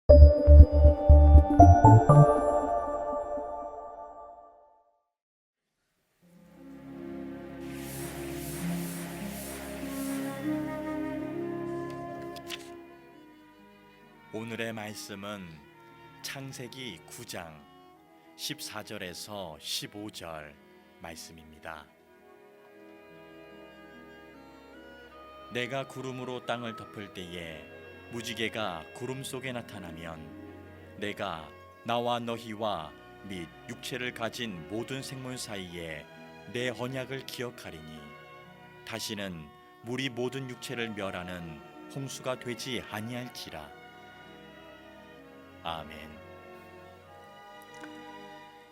오늘의 말씀은 창세기 9장 14절에서 15절 말씀입니다. 내가 구름으로 땅을 덮을 때에 무지개가 구름 속에 나타나면 내가 나와 너희와 및 육체를 가진 모든 생물 사이에 내 언약을 기억하리니 다시는 물이 모든 육체를 멸하는 홍수가 되지 아니할지라. 아멘.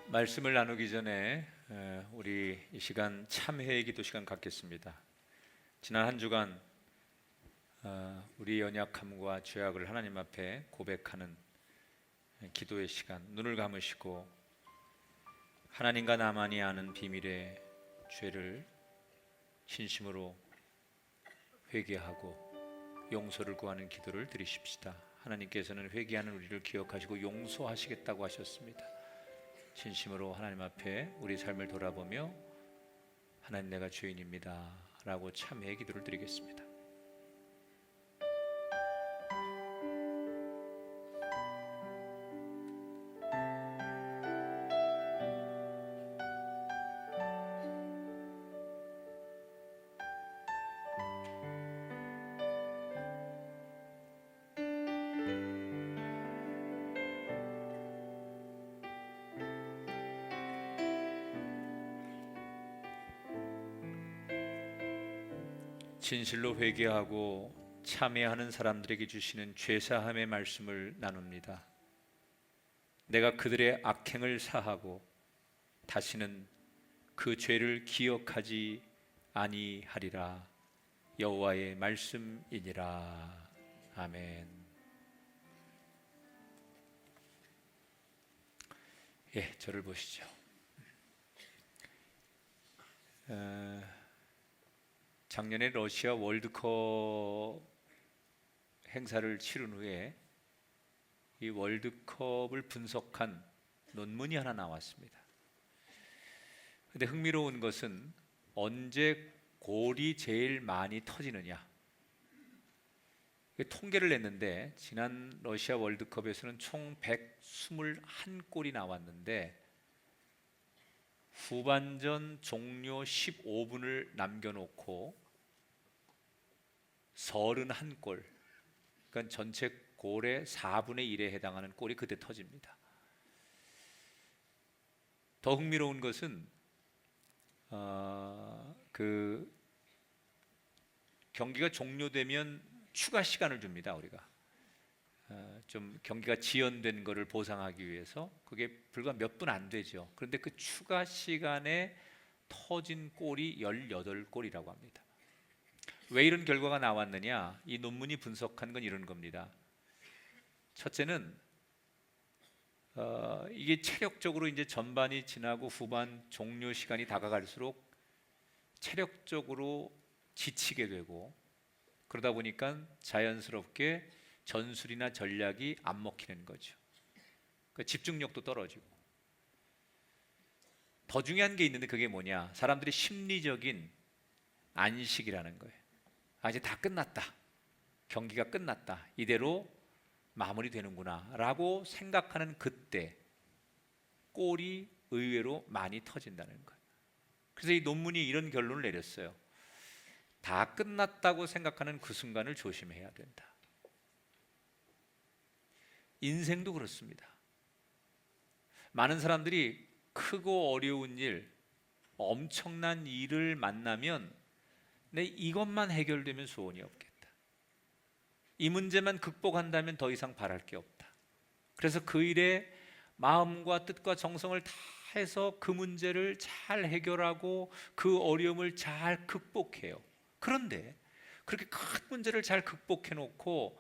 말씀을 나누기 전에 우리 이 시간 참회의 기도 시간 갖겠습니다. 지난 한 주간 우리 연약함과 죄악을 하나님 앞에 고백하는 기도의 시간, 눈을 감으시고 하나님과 나만이 아는 비밀의 죄를 진심으로 회개하고 용서를 구하는 기도를 드리십시다. 하나님께서는 회개하는 우리를 기억하시고 용서하시겠다고 하셨습니다. 진심으로 하나님 앞에 우리 삶을 돌아보며 하나님, 내가 죄인입니다 라고 참회의 기도를 드리겠습니다. 진실로 회개하고 참회하는 사람들에게 주시는 죄사함의 말씀을 나눕니다. 내가 그들의 악행을 사하고 다시는 그 죄를 기억하지 아니하리라. 여호와의 말씀이니라. 아멘. 예, 저를 보시죠. 작년에 러시아 월드컵 행사를 치른 후에 이 월드컵을 분석한 논문이 하나 나왔습니다. 근데 흥미로운 것은 언제 골이 제일 많이 터지느냐, 통계를 냈는데 지난 러시아 월드컵에서는 총 121골이 나왔는데 후반전 종료 15분을 남겨놓고 31골, 그러니까 전체 골의 4분의 1에 해당하는 골이 그때 터집니다. 더 흥미로운 것은 그 경기가 종료되면 추가 시간을 줍니다. 우리가 좀 경기가 지연된 거를 보상하기 위해서 그게 불과 몇 분 안 되죠. 그런데 그 추가 시간에 터진 골이 18골이라고 합니다. 왜 이런 결과가 나왔느냐? 이 논문이 분석한 건 이런 겁니다. 첫째는 이게 체력적으로 이제 전반이 지나고 후반 종료 시간이 다가갈수록 체력적으로 지치게 되고, 그러다 보니까 자연스럽게 전술이나 전략이 안 먹히는 거죠. 그 집중력도 떨어지고. 더 중요한 게 있는데 그게 뭐냐? 사람들이 심리적인 안식이라는 거예요. 아, 이제 다 끝났다, 경기가 끝났다, 이대로 마무리되는구나 라고 생각하는 그때 골이 의외로 많이 터진다는 거예요. 그래서 이 논문이 이런 결론을 내렸어요. 다 끝났다고 생각하는 그 순간을 조심해야 된다. 인생도 그렇습니다. 많은 사람들이 크고 어려운 일, 엄청난 일을 만나면 내 이것만 해결되면 소원이 없겠다, 이 문제만 극복한다면 더 이상 바랄 게 없다. 그래서 그 일에 마음과 뜻과 정성을 다해서 그 문제를 잘 해결하고 그 어려움을 잘 극복해요. 그런데 그렇게 큰 문제를 잘 극복해 놓고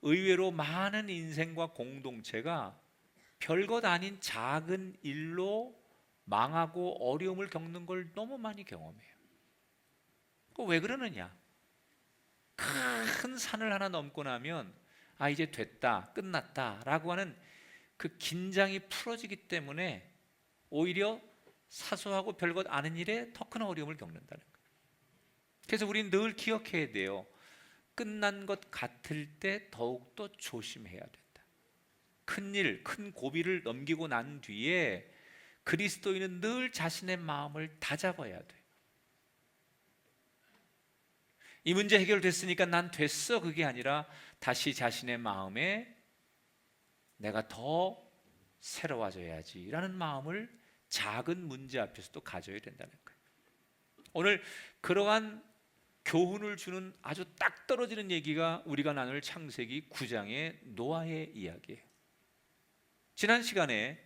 의외로 많은 인생과 공동체가 별것 아닌 작은 일로 망하고 어려움을 겪는 걸 너무 많이 경험해요. 왜 그러느냐? 큰 산을 하나 넘고 나면 이제 됐다, 끝났다라고 하는 그 긴장이 풀어지기 때문에 오히려 사소하고 별것 아닌 일에 더 큰 어려움을 겪는다는 거예요. 그래서 우리는 늘 기억해야 돼요. 끝난 것 같을 때 더욱더 조심해야 된다. 큰 일, 큰 고비를 넘기고 난 뒤에 그리스도인은 늘 자신의 마음을 다잡아야 돼요. 이 문제 해결됐으니까 난 됐어, 그게 아니라 다시 자신의 마음에 내가 더 새로워져야지라는 마음을 작은 문제 앞에서도 가져야 된다는 거예요. 오늘 그러한 교훈을 주는 아주 딱 떨어지는 얘기가 우리가 나눌 창세기 9장의 노아의 이야기예요. 지난 시간에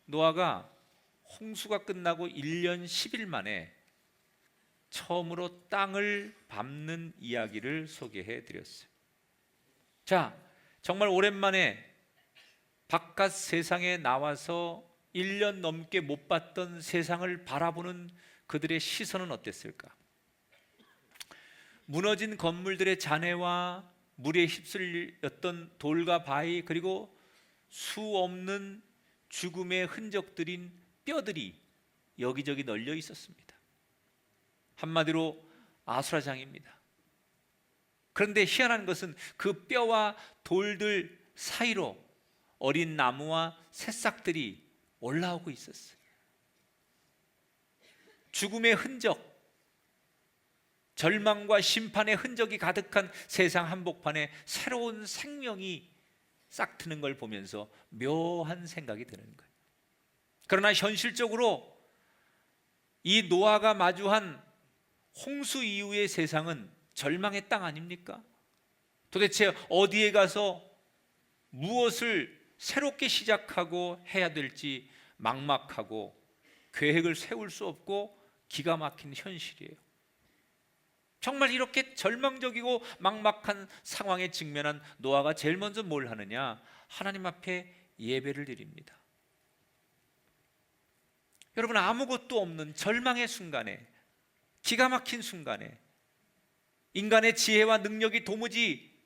노아가 홍수가 끝나고 1년 10일 만에 처음으로 땅을 밟는 이야기를 소개해 드렸어요. 자, 정말 오랜만에 바깥 세상에 나와서 1년 넘게 못 봤던 세상을 바라보는 그들의 시선은 어땠을까? 무너진 건물들의 잔해와 물에 휩쓸렸던 돌과 바위, 그리고 수 없는 죽음의 흔적들인 뼈들이 여기저기 널려 있었습니다. 한마디로 아수라장입니다. 그런데 희한한 것은 그 뼈와 돌들 사이로 어린 나무와 새싹들이 올라오고 있었어요. 죽음의 흔적, 절망과 심판의 흔적이 가득한 세상 한복판에 새로운 생명이 싹트는 걸 보면서 묘한 생각이 드는 거예요. 그러나 현실적으로 이 노아가 마주한 홍수 이후의 세상은 절망의 땅 아닙니까? 도대체 어디에 가서 무엇을 새롭게 시작하고 해야 될지 막막하고 계획을 세울 수 없고 기가 막힌 현실이에요. 정말 이렇게 절망적이고 막막한 상황에 직면한 노아가 제일 먼저 뭘 하느냐? 하나님 앞에 예배를 드립니다. 여러분, 아무것도 없는 절망의 순간에, 기가 막힌 순간에, 인간의 지혜와 능력이 도무지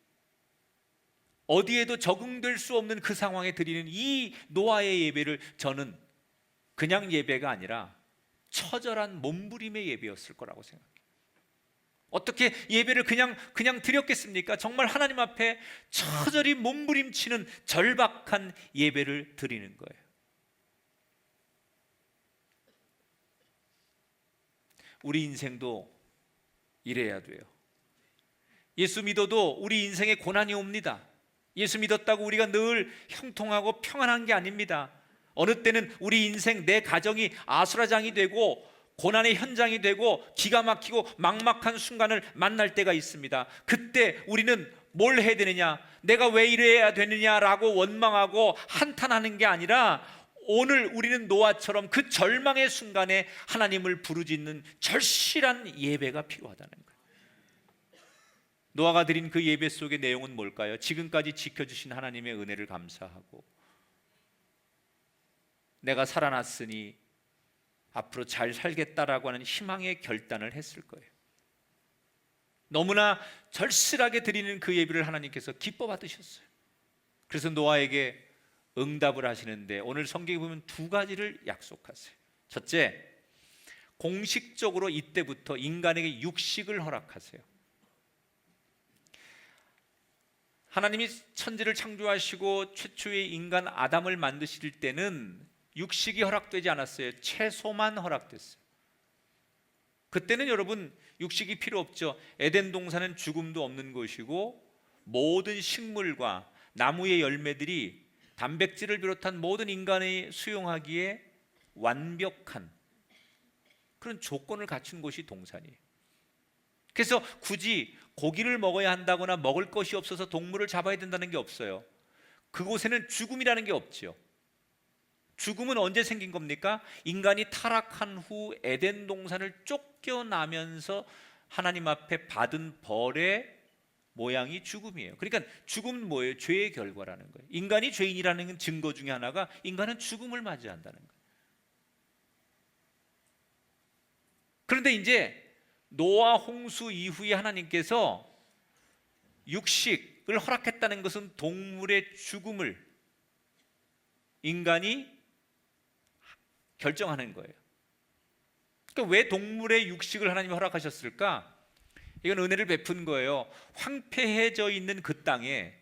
어디에도 적응될 수 없는 그 상황에 드리는 이 노아의 예배를 저는 그냥 예배가 아니라 처절한 몸부림의 예배였을 거라고 생각해요. 어떻게 예배를 그냥 드렸겠습니까? 정말 하나님 앞에 처절히 몸부림치는 절박한 예배를 드리는 거예요. 우리 인생도 이래야 돼요. 예수 믿어도 우리 인생에 고난이 옵니다. 예수 믿었다고 우리가 늘 형통하고 평안한 게 아닙니다. 어느 때는 우리 인생, 내 가정이 아수라장이 되고 고난의 현장이 되고 기가 막히고 막막한 순간을 만날 때가 있습니다. 그때 우리는 뭘 해야 되느냐, 내가 왜 이래야 되느냐라고 원망하고 한탄하는 게 아니라 오늘 우리는 노아처럼 그 절망의 순간에 하나님을 부르짖는 절실한 예배가 필요하다는 거예요. 노아가 드린 그 예배 속의 내용은 뭘까요? 지금까지 지켜주신 하나님의 은혜를 감사하고 내가 살아났으니 앞으로 잘 살겠다라고 하는 희망의 결단을 했을 거예요. 너무나 절실하게 드리는 그 예배를 하나님께서 기뻐 받으셨어요. 그래서 노아에게 응답을 하시는데 오늘 성경에 보면 두 가지를 약속하세요. 첫째, 공식적으로 이때부터 인간에게 육식을 허락하세요. 하나님이 천지를 창조하시고 최초의 인간 아담을 만드실 때는 육식이 허락되지 않았어요. 채소만 허락됐어요. 그때는 여러분 육식이 필요 없죠. 에덴 동산은 죽음도 없는 곳이고 모든 식물과 나무의 열매들이 단백질을 비롯한 모든 인간이 수용하기에 완벽한 그런 조건을 갖춘 곳이 동산이에요. 그래서 굳이 고기를 먹어야 한다거나 먹을 것이 없어서 동물을 잡아야 된다는 게 없어요. 그곳에는 죽음이라는 게 없죠. 죽음은 언제 생긴 겁니까? 인간이 타락한 후 에덴 동산을 쫓겨나면서 하나님 앞에 받은 벌의 모양이 죽음이에요. 그러니까 죽음은 뭐예요? 죄의 결과라는 거예요. 인간이 죄인이라는 증거 중에 하나가 인간은 죽음을 맞이한다는 거예요. 그런데 이제 노아 홍수 이후에 하나님께서 육식, 육식을 허락했다는 것은 동물의 죽음을 인간이 결정하는 거예요. 그러니까 왜 동물의 육식을 하나님이 허락하셨을까? 이건 은혜를 베푼 거예요. 황폐해져 있는 그 땅에,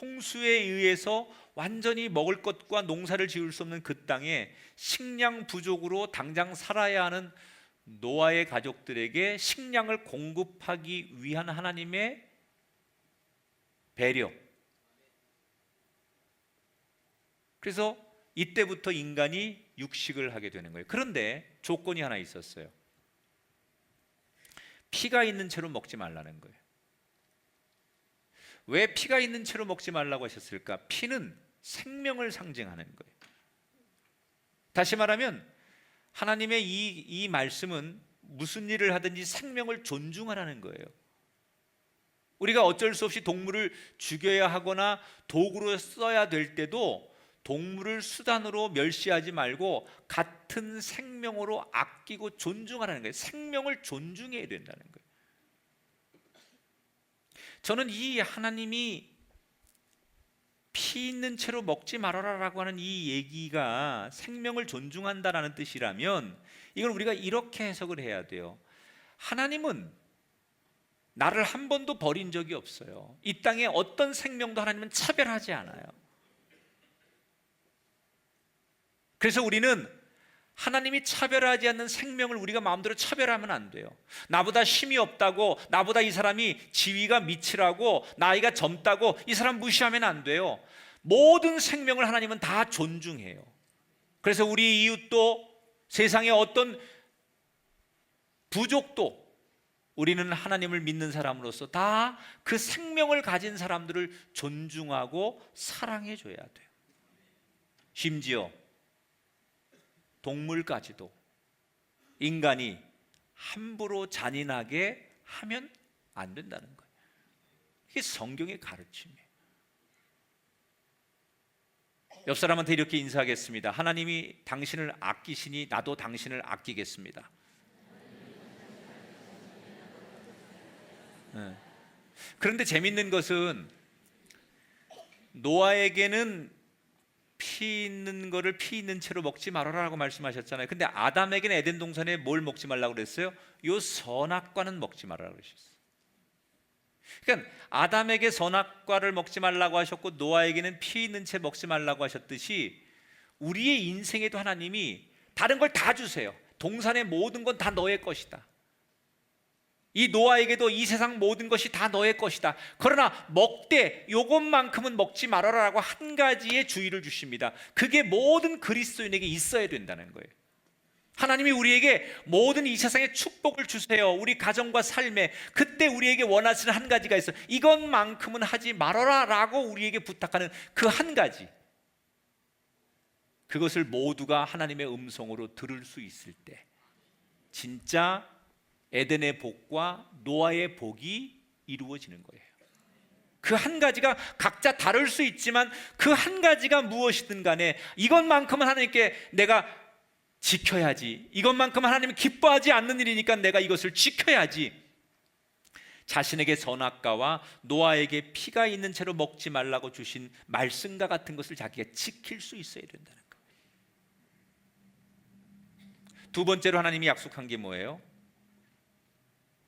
홍수에 의해서 완전히 먹을 것과 농사를 지을 수 없는 그 땅에 식량 부족으로 당장 살아야 하는 노아의 가족들에게 식량을 공급하기 위한 하나님의 배려. 그래서 이때부터 인간이 육식을 하게 되는 거예요. 그런데 조건이 하나 있었어요. 피가 있는 채로 먹지 말라는 거예요. 왜 피가 있는 채로 먹지 말라고 하셨을까? 피는 생명을 상징하는 거예요. 다시 말하면 하나님의 이 말씀은 무슨 일을 하든지 생명을 존중하라는 거예요. 우리가 어쩔 수 없이 동물을 죽여야 하거나 도구로 써야 될 때도 동물을 수단으로 멸시하지 말고 같은 생명으로 아끼고 존중하라는 거예요. 생명을 존중해야 된다는 거예요. 저는 이 하나님이 피 있는 채로 먹지 말아라라고 하는 이 얘기가 생명을 존중한다라는 뜻이라면 이걸 우리가 이렇게 해석을 해야 돼요. 하나님은 나를 한 번도 버린 적이 없어요. 이 땅에 어떤 생명도 하나님은 차별하지 않아요. 그래서 우리는 하나님이 차별하지 않는 생명을 우리가 마음대로 차별하면 안 돼요. 나보다 힘이 없다고, 나보다 이 사람이 지위가 미치라고, 나이가 젊다고 이 사람 무시하면 안 돼요. 모든 생명을 하나님은 다 존중해요. 그래서 우리 이웃도, 세상의 어떤 부족도 우리는 하나님을 믿는 사람으로서 다 그 생명을 가진 사람들을 존중하고 사랑해 줘야 돼요. 심지어 동물까지도 인간이 함부로 잔인하게 하면 안 된다는 거예요. 이게 성경의 가르침이에요. 옆 사람한테 이렇게 인사하겠습니다. 하나님이 당신을 아끼시니 나도 당신을 아끼겠습니다. 그런데 재밌는 것은 노아에게는 피 있는 거를 피 있는 채로 먹지 말아라라고 말씀하셨잖아요. 근데 아담에게는 에덴 동산에 뭘 먹지 말라고 그랬어요? 요 선악과는 먹지 말아라고 그러셨어요. 그러니까 아담에게 선악과를 먹지 말라고 하셨고 노아에게는 피 있는 채 먹지 말라고 하셨듯이 우리의 인생에도 하나님이 다른 걸 다 주세요. 동산의 모든 건 다 너의 것이다. 이 노아에게도 이 세상 모든 것이 다 너의 것이다. 그러나 먹되 요것만큼은 먹지 말아라라고 한 가지의 주의를 주십니다. 그게 모든 그리스도인에게 있어야 된다는 거예요. 하나님이 우리에게 모든 이 세상의 축복을 주세요. 우리 가정과 삶에. 그때 우리에게 원하시는 한 가지가 있어요. 이것만큼은 하지 말아라라고 우리에게 부탁하는 그 한 가지. 그것을 모두가 하나님의 음성으로 들을 수 있을 때 진짜 에덴의 복과 노아의 복이 이루어지는 거예요. 그 한 가지가 각자 다를 수 있지만 그 한 가지가 무엇이든 간에 이것만큼은 하나님께 내가 지켜야지, 이것만큼은 하나님이 기뻐하지 않는 일이니까 내가 이것을 지켜야지, 자신에게 선악과와 노아에게 피가 있는 채로 먹지 말라고 주신 말씀과 같은 것을 자기가 지킬 수 있어야 된다는 거예요. 두 번째로 하나님이 약속한 게 뭐예요?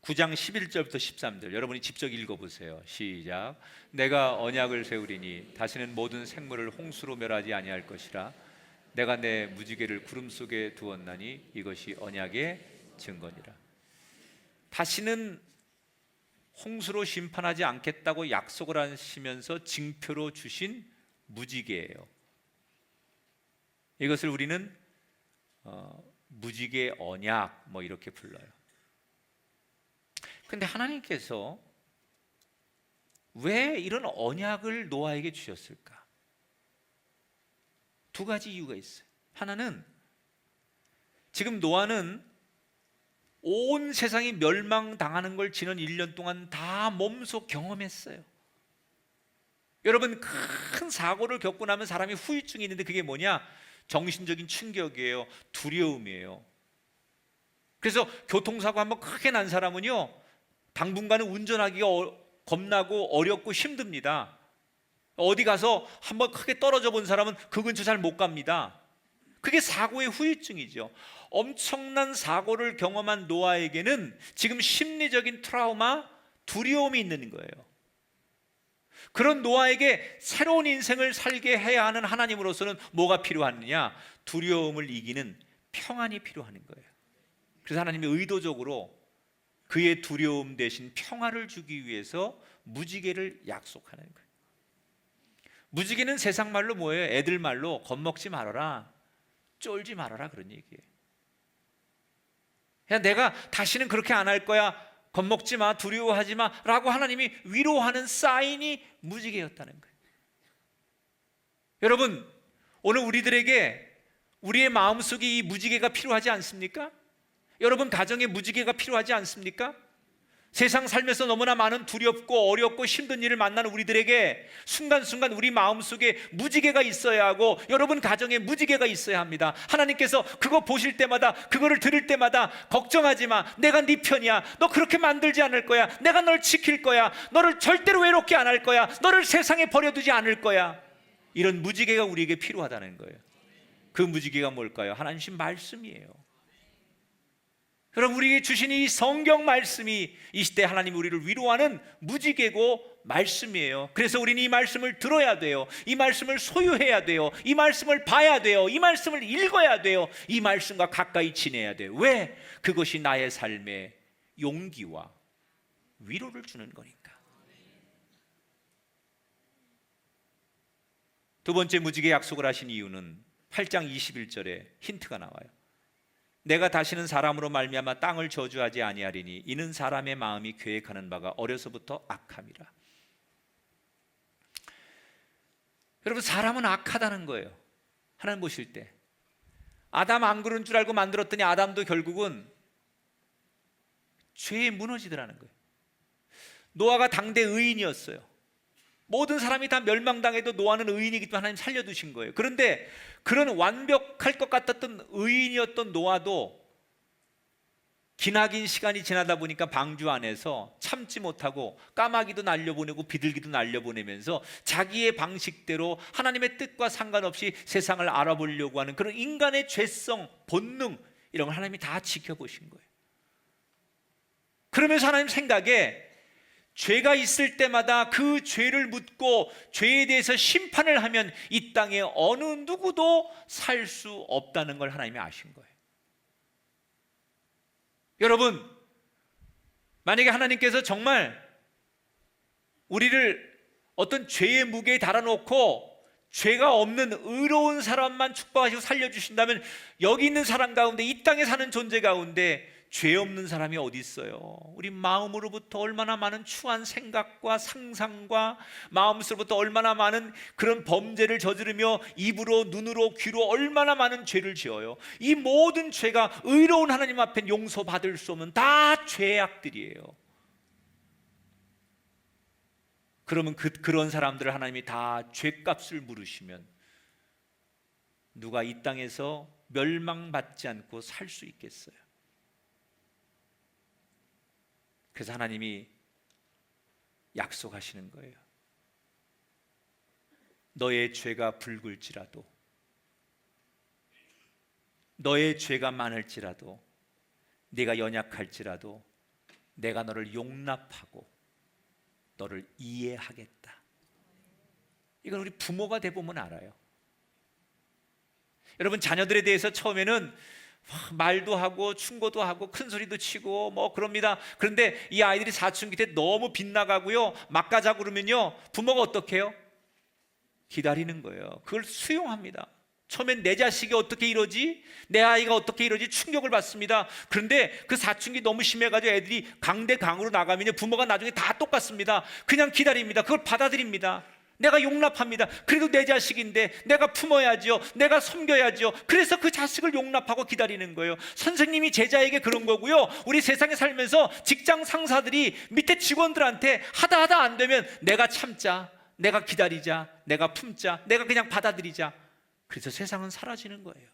9장 11절부터 13절 여러분이 직접 읽어보세요. 시작. 내가 언약을 세우리니 다시는 모든 생물을 홍수로 멸하지 아니할 것이라. 내가 내 무지개를 구름 속에 두었나니 이것이 언약의 증거니라. 다시는 홍수로 심판하지 않겠다고 약속을 하시면서 징표로 주신 무지개예요. 이것을 우리는 무지개 언약 뭐 이렇게 불러요. 근데 하나님께서 왜 이런 언약을 노아에게 주셨을까? 두 가지 이유가 있어요. 하나는 지금 노아는 온 세상이 멸망당하는 걸 지난 1년 동안 다 몸소 경험했어요. 여러분, 큰 사고를 겪고 나면 사람이 후유증이 있는데 그게 뭐냐? 정신적인 충격이에요. 두려움이에요. 그래서 교통사고 한번 크게 난 사람은요 당분간은 운전하기가 겁나고 어렵고 힘듭니다. 어디 가서 한번 크게 떨어져 본 사람은 그 근처 잘 못 갑니다. 그게 사고의 후유증이죠. 엄청난 사고를 경험한 노아에게는 지금 심리적인 트라우마, 두려움이 있는 거예요. 그런 노아에게 새로운 인생을 살게 해야 하는 하나님으로서는 뭐가 필요하느냐? 두려움을 이기는 평안이 필요한 거예요. 그래서 하나님이 의도적으로 그의 두려움 대신 평안을 주기 위해서 무지개를 약속하는 거예요. 무지개는 세상 말로 뭐예요? 애들 말로 겁먹지 말아라, 쫄지 말아라, 그런 얘기예요. 야, 내가 다시는 그렇게 안 할 거야, 겁먹지 마, 두려워하지 마 라고 하나님이 위로하는 사인이 무지개였다는 거예요. 여러분, 오늘 우리들에게 우리의 마음속에 이 무지개가 필요하지 않습니까? 여러분 가정에 무지개가 필요하지 않습니까? 세상 살면서 너무나 많은 두렵고 어렵고 힘든 일을 만나는 우리들에게 순간순간 우리 마음속에 무지개가 있어야 하고, 여러분 가정에 무지개가 있어야 합니다. 하나님께서 그거 보실 때마다, 그거를 들을 때마다 걱정하지 마, 내가 네 편이야, 너 그렇게 만들지 않을 거야, 내가 널 지킬 거야, 너를 절대로 외롭게 안 할 거야, 너를 세상에 버려두지 않을 거야. 이런 무지개가 우리에게 필요하다는 거예요. 그 무지개가 뭘까요? 하나님 말씀이에요. 여러분, 우리에게 주신 이 성경 말씀이 이 시대 하나님 우리를 위로하는 무지개고 말씀이에요. 그래서 우리는 이 말씀을 들어야 돼요. 이 말씀을 소유해야 돼요. 이 말씀을 봐야 돼요. 이 말씀을 읽어야 돼요. 이 말씀과 가까이 지내야 돼요. 왜? 그것이 나의 삶에 용기와 위로를 주는 거니까. 두 번째 무지개 약속을 하신 이유는 8장 21절에 힌트가 나와요. 내가 다시는 사람으로 말미암아 땅을 저주하지 아니하리니 이는 사람의 마음이 계획하는 바가 어려서부터 악함이라. 여러분, 사람은 악하다는 거예요. 하나님 보실 때 아담 안 그런 줄 알고 만들었더니 아담도 결국은 죄에 무너지더라는 거예요. 노아가 당대 의인이었어요. 모든 사람이 다 멸망당해도 노아는 의인이기 때문에 하나님 살려두신 거예요. 그런데 그런 완벽할 것 같았던 의인이었던 노아도 기나긴 시간이 지나다 보니까 방주 안에서 참지 못하고 까마귀도 날려보내고 비둘기도 날려보내면서 자기의 방식대로 하나님의 뜻과 상관없이 세상을 알아보려고 하는 그런 인간의 죄성, 본능, 이런 걸 하나님이 다 지켜보신 거예요. 그러면서 하나님 생각에 죄가 있을 때마다 그 죄를 묻고 죄에 대해서 심판을 하면 이 땅에 어느 누구도 살 수 없다는 걸 하나님이 아신 거예요. 여러분, 만약에 하나님께서 정말 우리를 어떤 죄의 무게에 달아놓고 죄가 없는 의로운 사람만 축복하시고 살려주신다면, 여기 있는 사람 가운데, 이 땅에 사는 존재 가운데 죄 없는 사람이 어디 있어요? 우리 마음으로부터 얼마나 많은 추한 생각과 상상과 마음으로부터 얼마나 많은 그런 범죄를 저지르며 입으로, 눈으로, 귀로 얼마나 많은 죄를 지어요. 이 모든 죄가 의로운 하나님 앞에 용서받을 수 없는 다 죄악들이에요. 그러면 그런 사람들을 하나님이 다 죄값을 물으시면 누가 이 땅에서 멸망받지 않고 살 수 있겠어요? 그래서 하나님이 약속하시는 거예요. 너의 죄가 붉을지라도, 너의 죄가 많을지라도, 네가 연약할지라도 내가 너를 용납하고 너를 이해하겠다. 이건 우리 부모가 돼보면 알아요. 여러분, 자녀들에 대해서 처음에는 말도 하고 충고도 하고 큰 소리도 치고 뭐 그럽니다. 그런데 이 아이들이 사춘기 때 너무 빗나가고요, 막 가자 그러면요, 부모가 어떻게 해요? 기다리는 거예요. 그걸 수용합니다. 처음엔 내 자식이 어떻게 이러지? 내 아이가 어떻게 이러지? 충격을 받습니다. 그런데 그 사춘기 너무 심해가지고 애들이 강대강으로 나가면 부모가 나중에 다 똑같습니다. 그냥 기다립니다. 그걸 받아들입니다. 내가 용납합니다. 그래도 내 자식인데 내가 품어야지요, 내가 섬겨야지요. 그래서 그 자식을 용납하고 기다리는 거예요. 선생님이 제자에게 그런 거고요, 우리 세상에 살면서 직장 상사들이 밑에 직원들한테 하다 안 되면 내가 참자, 내가 기다리자, 내가 품자, 내가 그냥 받아들이자. 그래서 세상은 사라지는 거예요.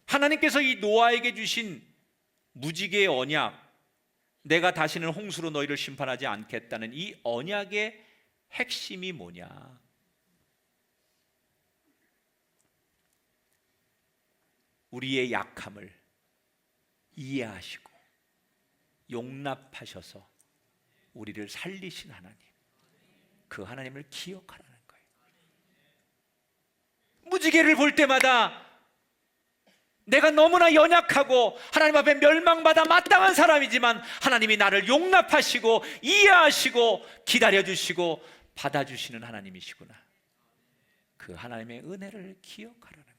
하나님께서 이 노아에게 주신 무지개의 언약, 내가 다시는 홍수로 너희를 심판하지 않겠다는 이 언약의 핵심이 뭐냐? 우리의 약함을 이해하시고 용납하셔서 우리를 살리신 하나님, 그 하나님을 기억하라는 거예요. 무지개를 볼 때마다 내가 너무나 연약하고 하나님 앞에 멸망받아 마땅한 사람이지만 하나님이 나를 용납하시고 이해하시고 기다려주시고 받아주시는 하나님이시구나, 그 하나님의 은혜를 기억하라는 거예요.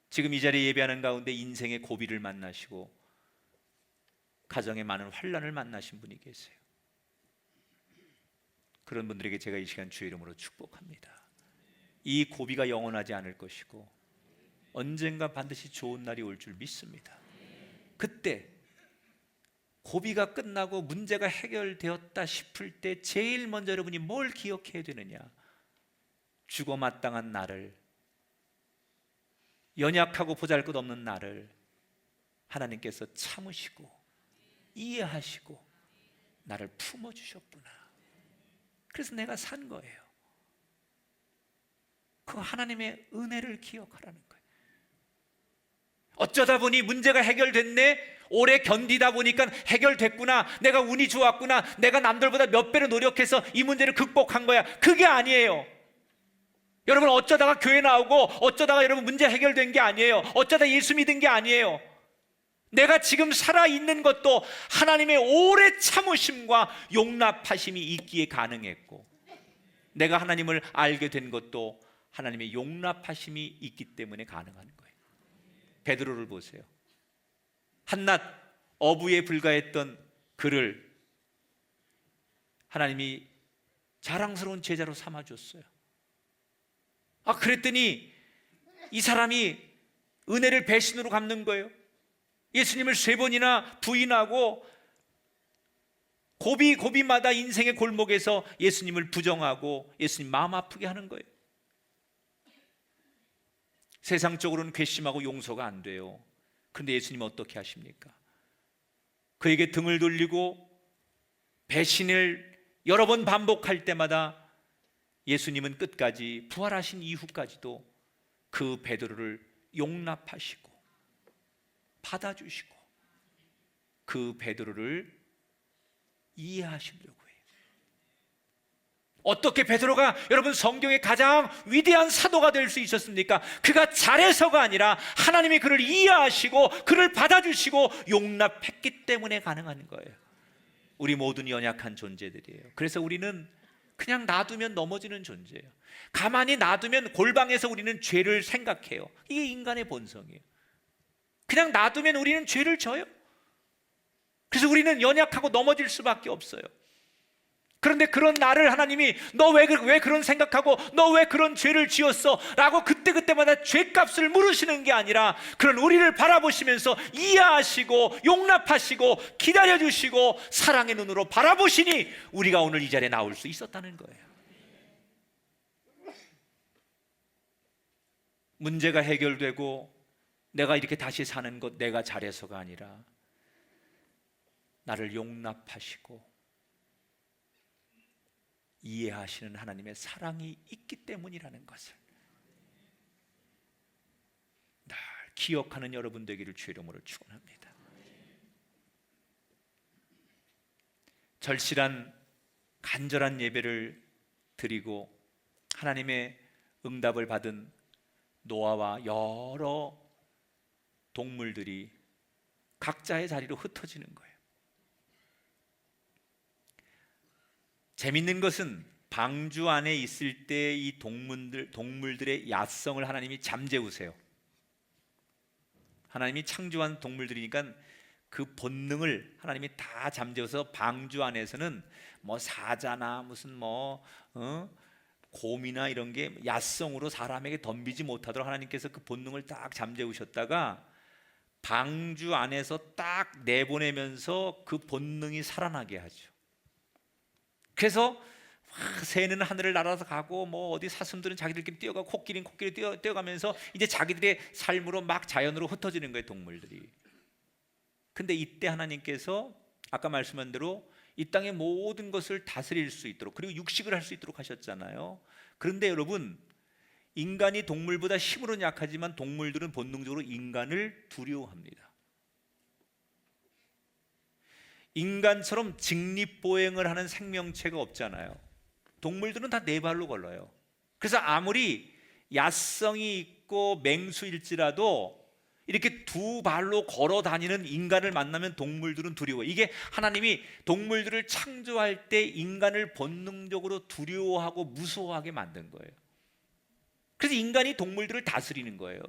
지금 이 자리에 예배하는 가운데 인생의 고비를 만나시고 가정에 많은 환난을 만나신 분이 계세요. 그런 분들에게 제가 이 시간 주의 이름으로 축복합니다. 이 고비가 영원하지 않을 것이고 언젠가 반드시 좋은 날이 올 줄 믿습니다. 그때 고비가 끝나고 문제가 해결되었다 싶을 때 제일 먼저 여러분이 뭘 기억해야 되느냐? 죽어 마땅한 나를, 연약하고 보잘것없는 나를 하나님께서 참으시고 이해하시고 나를 품어주셨구나. 그래서 내가 산 거예요. 그 하나님의 은혜를 기억하라는 거예요. 어쩌다 보니 문제가 해결됐네, 오래 견디다 보니까 해결됐구나, 내가 운이 좋았구나, 내가 남들보다 몇 배로 노력해서 이 문제를 극복한 거야. 그게 아니에요. 여러분, 어쩌다가 교회 나오고 어쩌다가 여러분 문제 해결된 게 아니에요. 어쩌다 예수 믿은 게 아니에요. 내가 지금 살아있는 것도 하나님의 오래 참으심과 용납하심이 있기에 가능했고, 내가 하나님을 알게 된 것도 하나님의 용납하심이 있기 때문에 가능한 거예요. 베드로를 보세요. 한낱 어부에 불과했던 그를 하나님이 자랑스러운 제자로 삼아줬어요. 그랬더니 이 사람이 은혜를 배신으로 갚는 거예요. 예수님을 3번이나 부인하고 고비마다 인생의 골목에서 예수님을 부정하고 예수님 마음 아프게 하는 거예요. 세상적으로는 괘씸하고 용서가 안 돼요. 그런데 예수님은 어떻게 하십니까? 그에게 등을 돌리고 배신을 여러 번 반복할 때마다 예수님은 끝까지, 부활하신 이후까지도 그 베드로를 용납하시고 받아주시고 그 베드로를 이해하시려고 해요. 어떻게 베드로가 여러분 성경의 가장 위대한 사도가 될 수 있었습니까? 그가 잘해서가 아니라 하나님이 그를 이해하시고 그를 받아주시고 용납했기 때문에 가능한 거예요. 우리 모두는 연약한 존재들이에요. 그래서 우리는 그냥 놔두면 넘어지는 존재예요. 가만히 놔두면 골방에서 우리는 죄를 생각해요. 이게 인간의 본성이에요. 그냥 놔두면 우리는 죄를 져요. 그래서 우리는 연약하고 넘어질 수밖에 없어요. 그런데 그런 나를 하나님이 너 왜 그런 생각하고 너 왜 그런 죄를 지었어? 라고 그때마다 죄값을 물으시는 게 아니라 그런 우리를 바라보시면서 이해하시고 용납하시고 기다려주시고 사랑의 눈으로 바라보시니 우리가 오늘 이 자리에 나올 수 있었다는 거예요. 문제가 해결되고 내가 이렇게 다시 사는 것 내가 잘해서가 아니라 나를 용납하시고 이해하시는 하나님의 사랑이 있기 때문이라는 것을 늘 기억하는 여러분 되기를 주의 이름으로 축원합니다. 절실한 간절한 예배를 드리고 하나님의 응답을 받은 노아와 여러 동물들이 각자의 자리로 흩어지는 거예요. 재밌는 것은 방주 안에 있을 때 이 동물들의 야성을 하나님이 잠재우세요. 하나님이 창조한 동물들이니까 그 본능을 하나님이 다 잠재워서 방주 안에서는 뭐 사자나 무슨 곰이나 이런 게 야성으로 사람에게 덤비지 못하도록 하나님께서 그 본능을 딱 잠재우셨다가 방주 안에서 딱 내보내면서 그 본능이 살아나게 하죠. 그래서 새는 하늘을 날아서 가고 뭐 어디 사슴들은 자기들끼리 뛰어가고 코끼리는 코끼리 뛰어가면서 이제 자기들의 삶으로 막 자연으로 흩어지는 거예요, 동물들이. 근데 이때 하나님께서 아까 말씀한 대로 이 땅의 모든 것을 다스릴 수 있도록, 그리고 육식을 할 수 있도록 하셨잖아요. 그런데 여러분, 인간이 동물보다 힘으로는 약하지만 동물들은 본능적으로 인간을 두려워합니다. 인간처럼 직립보행을 하는 생명체가 없잖아요. 동물들은 다 네 발로 걸어요. 그래서 아무리 야성이 있고 맹수일지라도 이렇게 두 발로 걸어 다니는 인간을 만나면 동물들은 두려워요. 이게 하나님이 동물들을 창조할 때 인간을 본능적으로 두려워하고 무서워하게 만든 거예요. 그래서 인간이 동물들을 다스리는 거예요.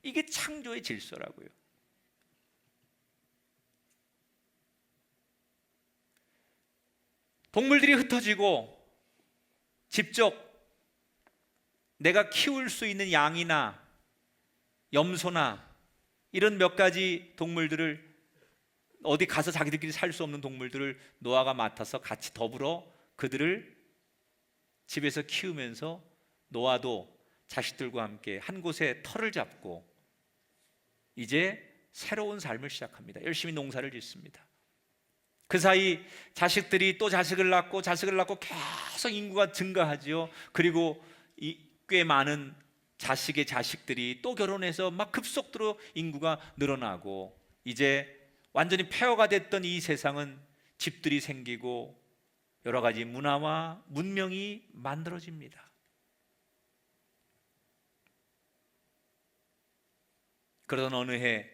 이게 창조의 질서라고요. 동물들이 흩어지고 직접 내가 키울 수 있는 양이나 염소나 이런 몇 가지 동물들을, 어디 가서 자기들끼리 살 수 없는 동물들을 노아가 맡아서 같이 더불어 그들을 집에서 키우면서 노아도 자식들과 함께 한 곳에 터를 잡고 이제 새로운 삶을 시작합니다. 열심히 농사를 짓습니다. 그 사이 자식들이 또 자식을 낳고 계속 인구가 증가하지요. 그리고 꽤 많은 자식의 자식들이 또 결혼해서 막 급속도로 인구가 늘어나고, 이제 완전히 폐허가 됐던 이 세상은 집들이 생기고 여러 가지 문화와 문명이 만들어집니다. 그러던 어느 해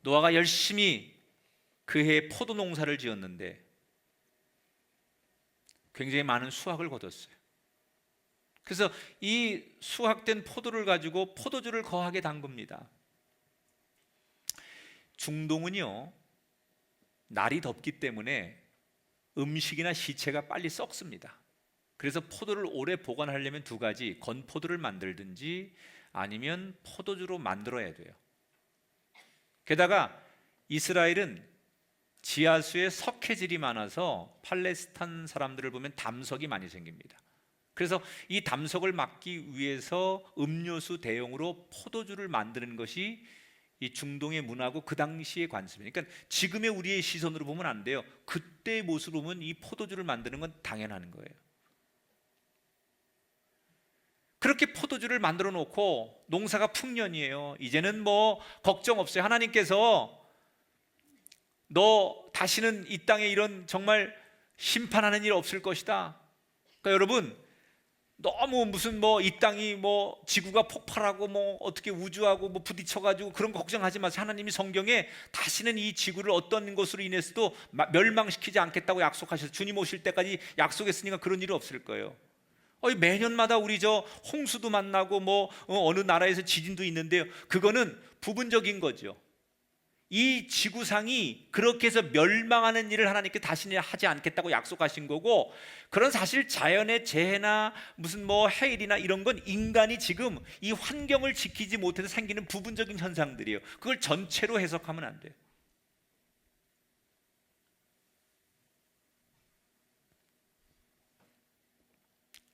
노아가 열심히 그 해에 포도 농사를 지었는데 굉장히 많은 수확을 거뒀어요. 그래서 이 수확된 포도를 가지고 포도주를 거하게 담급니다. 중동은요, 날이 덥기 때문에 음식이나 시체가 빨리 썩습니다. 그래서 포도를 오래 보관하려면 두 가지, 건포도를 만들든지 아니면 포도주로 만들어야 돼요. 게다가 이스라엘은 지하수에 석회질이 많아서 팔레스타인 사람들을 보면 담석이 많이 생깁니다. 그래서 이 담석을 막기 위해서 음료수 대용으로 포도주를 만드는 것이 이 중동의 문화고 그 당시의 관습이에요. 그러니까 지금의 우리의 시선으로 보면 안 돼요. 그때의 모습으로 보면 이 포도주를 만드는 건 당연한 거예요. 그렇게 포도주를 만들어 놓고 농사가 풍년이에요. 이제는 뭐 걱정 없어요. 하나님께서 너 다시는 이 땅에 이런 정말 심판하는 일 없을 것이다. 그러니까 여러분, 너무 무슨 뭐 이 땅이 뭐 지구가 폭발하고 뭐 어떻게 우주하고 뭐 부딪혀가지고 그런 거 걱정하지 마세요. 하나님이 성경에 다시는 이 지구를 어떤 것으로 인해서도 멸망시키지 않겠다고 약속하셔서 주님 오실 때까지 약속했으니까 그런 일이 없을 거예요. 매년마다 우리 저 홍수도 만나고 뭐 어느 나라에서 지진도 있는데요. 그거는 부분적인 거죠. 이 지구상이 그렇게 해서 멸망하는 일을 하나님께 다시는 하지 않겠다고 약속하신 거고, 그런 사실 자연의 재해나 무슨 뭐 해일이나 이런 건 인간이 지금 이 환경을 지키지 못해서 생기는 부분적인 현상들이에요. 그걸 전체로 해석하면 안 돼요.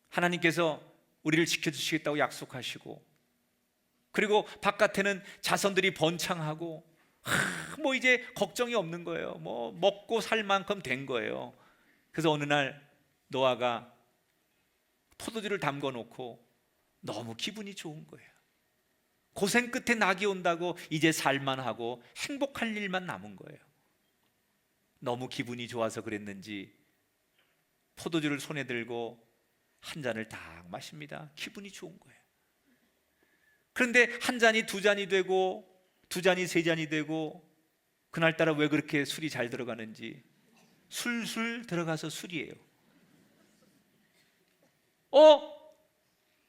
하나님께서 우리를 지켜주시겠다고 약속하시고, 그리고 바깥에는 자손들이 번창하고 뭐 이제 걱정이 없는 거예요. 뭐 먹고 살 만큼 된 거예요. 그래서 어느 날 노아가 포도주를 담궈 놓고 너무 기분이 좋은 거예요. 고생 끝에 낙이 온다고 이제 살만하고 행복할 일만 남은 거예요. 너무 기분이 좋아서 그랬는지 포도주를 손에 들고 한 잔을 딱 마십니다. 기분이 좋은 거예요. 그런데 한 잔이 두 잔이 되고 두 잔이 세 잔이 되고, 그날따라 왜 그렇게 술이 잘 들어가는지, 술술 들어가서 술이에요.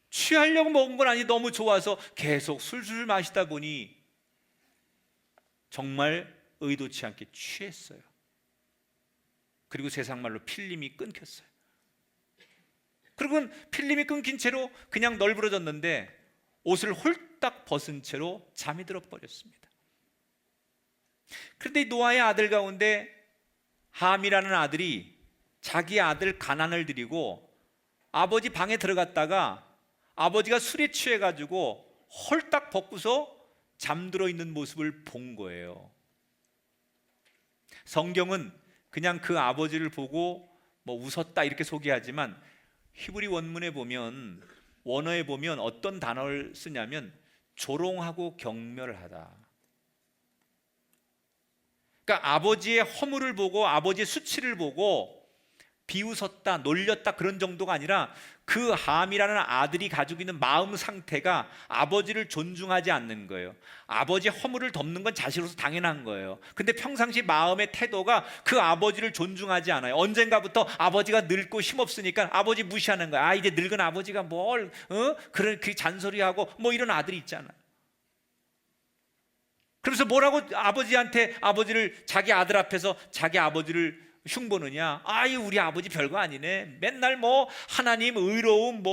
취하려고 먹은 건 아니, 너무 좋아서 계속 술술 마시다 보니 정말 의도치 않게 취했어요. 그리고 세상 말로 필름이 끊겼어요. 그리고 필름이 끊긴 채로 그냥 널브러졌는데 옷을 홀딱 벗은 채로 잠이 들어 버렸습니다. 그런데 노아의 아들 가운데 함이라는 아들이 자기 아들 가난을 드리고 아버지 방에 들어갔다가 아버지가 술에 취해가지고 홀딱 벗고서 잠들어 있는 모습을 본 거예요. 성경은 그냥 그 아버지를 보고 뭐 웃었다 이렇게 소개하지만 히브리 원문에 보면, 원어에 보면 어떤 단어를 쓰냐면 조롱하고 경멸하다. 그러니까 아버지의 허물을 보고 아버지의 수치를 보고 비웃었다, 놀렸다 그런 정도가 아니라 그 함이라는 아들이 가지고 있는 마음 상태가 아버지를 존중하지 않는 거예요. 아버지의 허물을 덮는 건 자식으로서 당연한 거예요. 근데 평상시 마음의 태도가 그 아버지를 존중하지 않아요. 언젠가부터 아버지가 늙고 힘없으니까 아버지 무시하는 거야. 아, 이제 늙은 아버지가 뭘 그런 그 잔소리하고 뭐 이런 아들이 있잖아. 그래서 뭐라고 아버지한테 자기 아들 앞에서 자기 아버지를 흉보느냐? 아이, 우리 아버지 별거 아니네. 맨날 뭐 하나님 의로운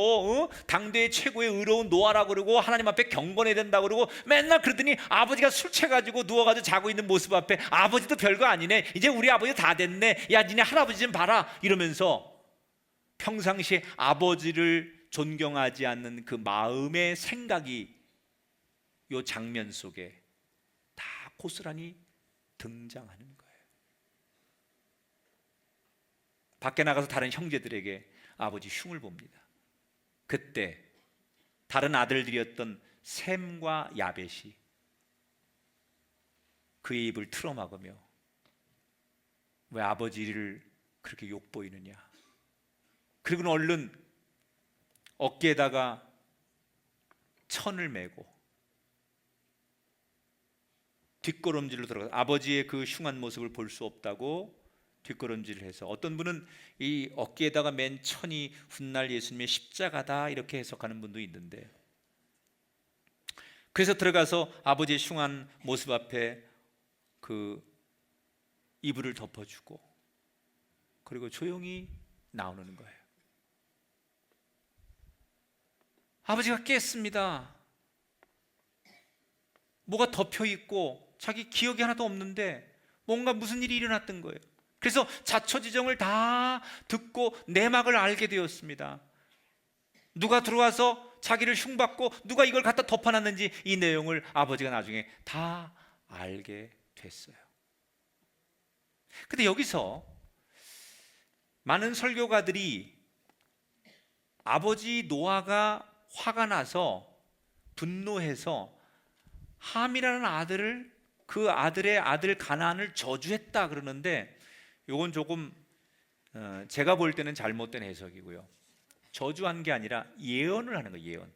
당대의 최고의 의로운 노아라고 그러고 하나님 앞에 경건해야 된다고 그러고 맨날 그러더니 아버지가 술 취해가지고 누워가지고 자고 있는 모습 앞에 아버지도 별거 아니네. 이제 우리 아버지 다 됐네. 야, 니네 할아버지 좀 봐라. 이러면서 평상시에 아버지를 존경하지 않는 그 마음의 생각이 요 장면 속에 다 고스란히 등장하는 거예요. 밖에 나가서 다른 형제들에게 아버지 흉을 봅니다. 그때 다른 아들들이었던 셈과 야벳이 그의 입을 틀어막으며 왜 아버지를 그렇게 욕보이느냐. 그리고는 얼른 어깨에다가 천을 메고 뒷걸음질로 들어가서 아버지의 그 흉한 모습을 볼 수 없다고 뒷걸음질을 해서, 어떤 분은 이 어깨에다가 맨 천이 훗날 예수님의 십자가다 이렇게 해석하는 분도 있는데, 그래서 들어가서 아버지의 흉한 모습 앞에 그 이불을 덮어주고 그리고 조용히 나오는 거예요. 아버지가 깼습니다. 뭐가 덮여 있고 자기 기억이 하나도 없는데 뭔가 무슨 일이 일어났던 거예요. 그래서 자초지종을 다 듣고 내막을 알게 되었습니다. 누가 들어와서 자기를 흉받고 누가 이걸 갖다 덮어놨는지 이 내용을 아버지가 나중에 다 알게 됐어요. 근데 여기서 많은 설교가들이 아버지 노아가 화가 나서 분노해서 함이라는 아들을, 그 아들의 아들 가나안을 저주했다 그러는데, 이건 조금 제가 볼 때는 잘못된 해석이고요. 저주한 게 아니라 예언을 하는 거예요. 예언.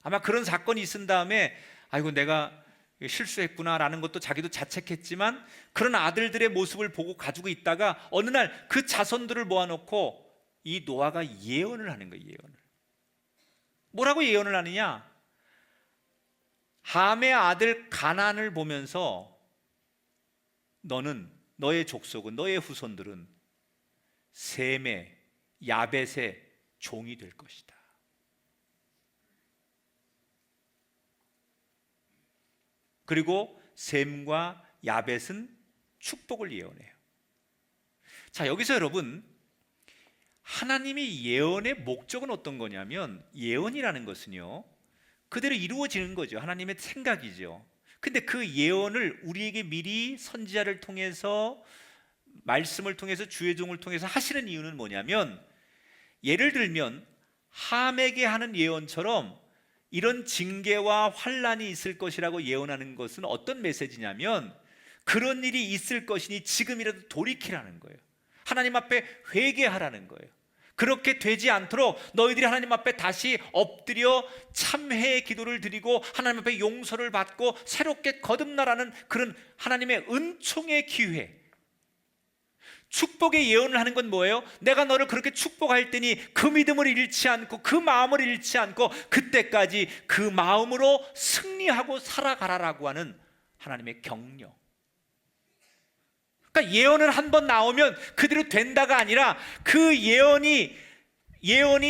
아마 그런 사건이 있은 다음에 아이고 내가 실수했구나라는 것도 자기도 자책했지만 그런 아들들의 모습을 보고 가지고 있다가 어느 날 그 자손들을 모아놓고 이 노아가 예언을 하는 거예요. 예언을. 뭐라고 예언을 하느냐? 함의 아들 가나안을 보면서 너의 족속은, 너의 후손들은 셈의, 야벳의 종이 될 것이다. 그리고 셈과 야벳은 축복을 예언해요. 자, 여기서 여러분, 하나님의 예언의 목적은 어떤 거냐면, 예언이라는 것은요 그대로 이루어지는 거죠. 하나님의 생각이죠. 근데 그 예언을 우리에게 미리 선지자를 통해서, 말씀을 통해서, 주의 종을 통해서 하시는 이유는 뭐냐면, 예를 들면 함에게 하는 예언처럼 이런 징계와 환란이 있을 것이라고 예언하는 것은 어떤 메시지냐면, 그런 일이 있을 것이니 지금이라도 돌이키라는 거예요. 하나님 앞에 회개하라는 거예요. 그렇게 되지 않도록 너희들이 하나님 앞에 다시 엎드려 참회의 기도를 드리고 하나님 앞에 용서를 받고 새롭게 거듭나라는 그런 하나님의 은총의 기회. 축복의 예언을 하는 건 뭐예요? 내가 너를 그렇게 축복할 테니 그 믿음을 잃지 않고 그 마음을 잃지 않고 그때까지 그 마음으로 승리하고 살아가라라고 하는 하나님의 격려. 그러니까 예언을 한 번 나오면 그대로 된다가 아니라 그 예언이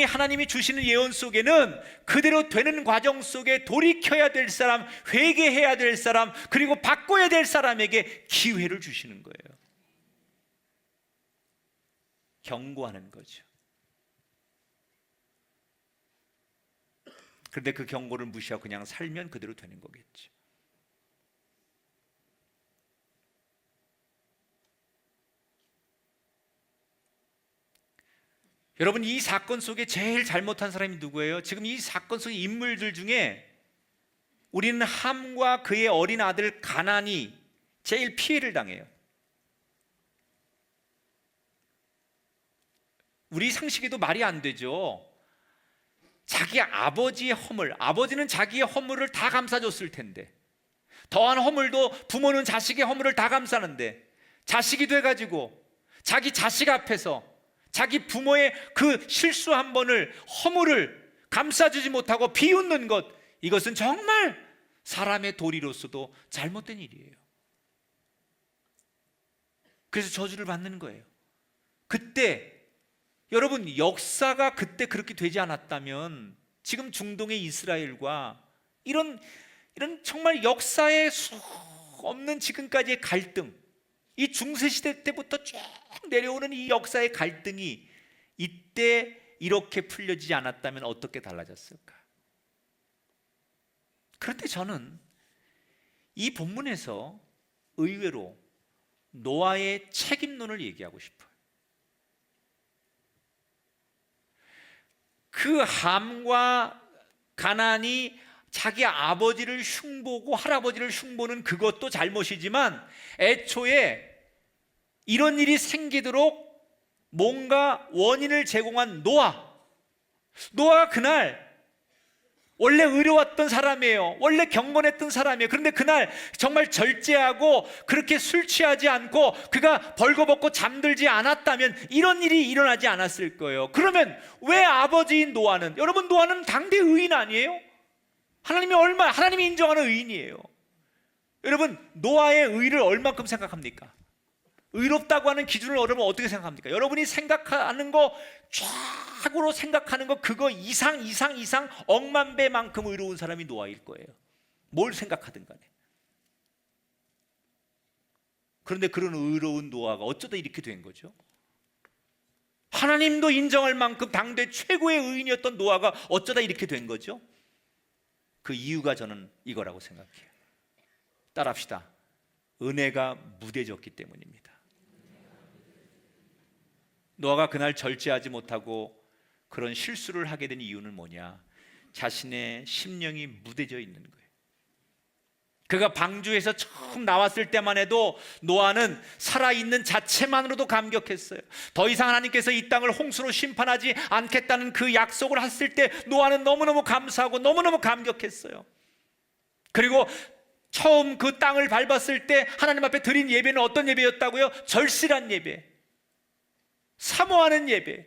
하나님이 주시는 예언 속에는 그대로 되는 과정 속에 돌이켜야 될 사람, 회개해야 될 사람, 그리고 바꿔야 될 사람에게 기회를 주시는 거예요. 경고하는 거죠. 그런데 그 경고를 무시하고 그냥 살면 그대로 되는 거겠죠. 여러분, 이 사건 속에 제일 잘못한 사람이 누구예요? 지금 이 사건 속의 인물들 중에 우리는 함과 그의 어린 아들 가나안이 제일 피해를 당해요. 우리 상식에도 말이 안 되죠. 자기 아버지의 허물, 아버지는 자기의 허물을 다 감싸줬을 텐데, 더한 허물도 부모는 자식의 허물을 다 감싸는데, 자식이 돼가지고 자기 자식 앞에서 자기 부모의 그 실수 한 번을, 허물을 감싸주지 못하고 비웃는 것, 이것은 정말 사람의 도리로서도 잘못된 일이에요. 그래서 저주를 받는 거예요. 그때 여러분, 역사가 그때 그렇게 되지 않았다면 지금 중동의 이스라엘과 이런 정말 역사에 수 없는 지금까지의 갈등, 이 중세시대 때부터 쭉 내려오는 이 역사의 갈등이 이때 이렇게 풀려지지 않았다면 어떻게 달라졌을까? 그런데 저는 이 본문에서 의외로 노아의 책임론을 얘기하고 싶어요. 그 함과 가나안이 자기 아버지를 흉보고 할아버지를 흉보는 그것도 잘못이지만, 애초에 이런 일이 생기도록 뭔가 원인을 제공한 노아가 그날 원래 의로웠던 사람이에요. 원래 경건했던 사람이에요. 그런데 그날 정말 절제하고 그렇게 술 취하지 않고 그가 벌거벗고 잠들지 않았다면 이런 일이 일어나지 않았을 거예요. 그러면 왜 아버지인 노아는, 여러분, 노아는 당대 의인 아니에요? 하나님이 인정하는 의인이에요. 여러분, 노아의 의를 얼마큼 생각합니까? 의롭다고 하는 기준을 여러분 어떻게 생각합니까? 여러분이 생각하는 거, 최고로 생각하는 거, 그거 이상 억만 배만큼 의로운 사람이 노아일 거예요. 뭘 생각하든 간에. 그런데 그런 의로운 노아가 어쩌다 이렇게 된 거죠? 하나님도 인정할 만큼 당대 최고의 의인이었던 노아가 어쩌다 이렇게 된 거죠? 그 이유가 저는 이거라고 생각해요. 따라합시다. 은혜가 무뎌졌기 때문입니다. 노아가 그날 절제하지 못하고 그런 실수를 하게 된 이유는 뭐냐? 자신의 심령이 무뎌져 있는 거예요. 그가 방주에서 처음 나왔을 때만 해도 노아는 살아있는 자체만으로도 감격했어요. 더 이상 하나님께서 이 땅을 홍수로 심판하지 않겠다는 그 약속을 했을 때 노아는 너무너무 감사하고 너무너무 감격했어요. 그리고 처음 그 땅을 밟았을 때 하나님 앞에 드린 예배는 어떤 예배였다고요? 절실한 예배, 사모하는 예배,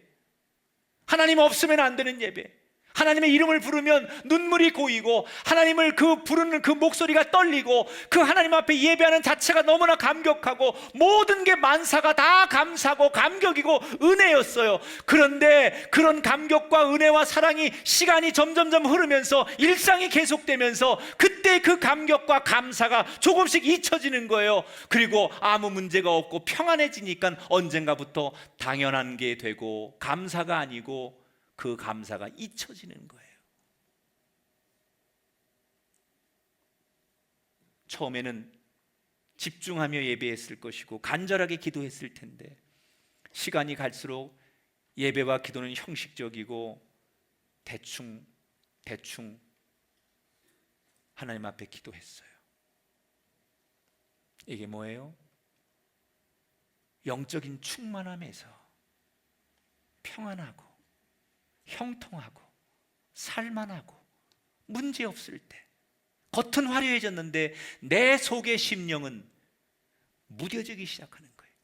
하나님 없으면 안 되는 예배, 하나님의 이름을 부르면 눈물이 고이고 하나님을 부르는 그 목소리가 떨리고 그 하나님 앞에 예배하는 자체가 너무나 감격하고 모든 게 만사가 다 감사고 감격이고 은혜였어요. 그런데 그런 감격과 은혜와 사랑이 시간이 점점점 흐르면서 일상이 계속되면서 그때 그 감격과 감사가 조금씩 잊혀지는 거예요. 그리고 아무 문제가 없고 평안해지니까 언젠가부터 당연한 게 되고 감사가 아니고 그 감사가 잊혀지는 거예요. 처음에는 집중하며 예배했을 것이고 간절하게 기도했을 텐데 시간이 갈수록 예배와 기도는 형식적이고 대충 하나님 앞에 기도했어요. 이게 뭐예요? 영적인 충만함에서 평안하고 형통하고 살만하고 문제없을 때 겉은 화려해졌는데 내 속의 심령은 무뎌지기 시작하는 거예요.